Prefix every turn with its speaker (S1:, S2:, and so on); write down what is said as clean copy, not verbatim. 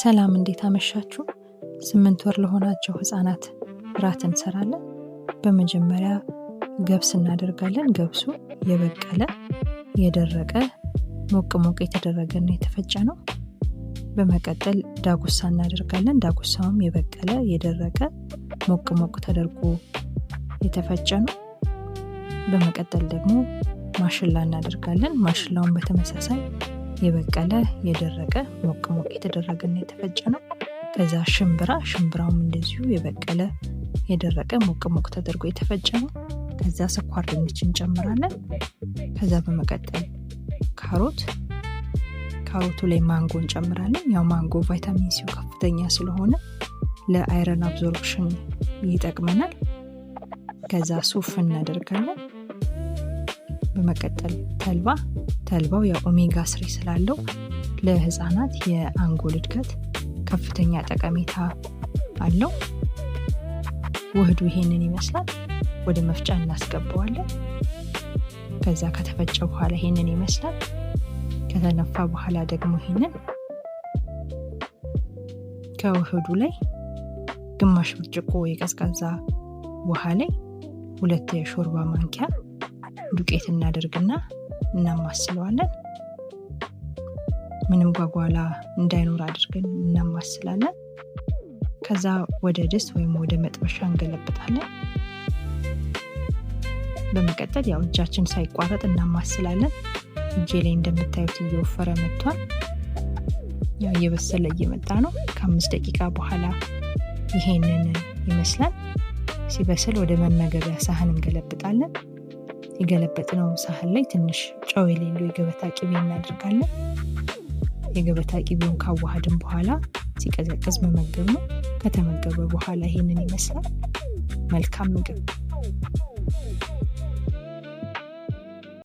S1: ሰላም እንዴት አመሻችሁ? 8 ወር ለሆናቸው ህፃናት ራት እንሰራለን። በመጀመሪያ ገብስ እናደርጋለን። ገብሱ የበቀለ የደረቀ ሞቅ የተደረገና የተፈጨ ነው። በመቀጠል ዳጉሳ እናደርጋለን። ዳጉሳውም የበቀለ የደረቀ ሞቅ ተደርጎ የተፈጨ ነው። በመቀጠል ደግሞ ማሽላ እናደርጋለን። ማሽላውን በተመሳሳይ የበቀለ የደረቀ ሞቅ የተደረገና የተፈጨ ነው። ከዛ ሽምብራውም እንደዚሁ የበቀለ የደረቀ ሞቅ ተደርጎ የተፈጨ ነው። ከዛ ስኳር ድንች እንጨምራለን። ከዛ በመቀጠል ካሮቱ ላይ ማንጎ እንጨምራለን። ያው ማንጎ ቫይታሚን ሲ ከፍተኛ ስለሆነ ለአይረን አብዞርፕሽን ይጠቅመናል። ከዛ ሱፍ እናደርጋለን። በመቀጠል ተልባው ያው ኦሜጋ 3 ስላለው ለህፃናት የአንጎል እድገት ከፍተኛ ጠቀሜታ አለው። ውህዱ ይሄንን ይመስላል። ወደ መፍጫ እናስገባዋለን። ከዛ ከተፈጨ በኋላ ይሄንን ይመስላል። ከተነፋ በኋላ ደግሞ ይሄንን ከውህዱ ላይ ግማሽ ብርጭቆ የቀዝቃዛ ውሃ ላይ 2 የሾርባ ማንኪያ ዱቄት እናደርግና እናማስለዋለን። ምንም ጓጓላ እንዳይኖር አድርገን እናማስላለን። ከዛ ወደ ድስት ወይም ወደ መጥበሻ እንገለብጣለን። በመቀጠል ያው እጃችን ሳይቋረጥ እናማስላለን። እጄ ላይ እንደምታዩት እየወፈረ መጥቷል። ያው እየበሰለ እየመጣ ነው። ከ5 ደቂቃ በኋላ ይሄንን ይመስላል። ሲበስል ወደ መመገቢያ ሳህን እንገለብጣለን። የገለበጥነው ሳህን ላይ ትንሽ ጨው የሌለው የገበታ ቅቤ እናደርጋለን። የገበታ ቅቤውን ካዋሃድን በኋላ ሲቀዘቅዝ መመገብ ነው። ከተመገበ በኋላ ይሄንን ይመስላል። መልካም ምግብ።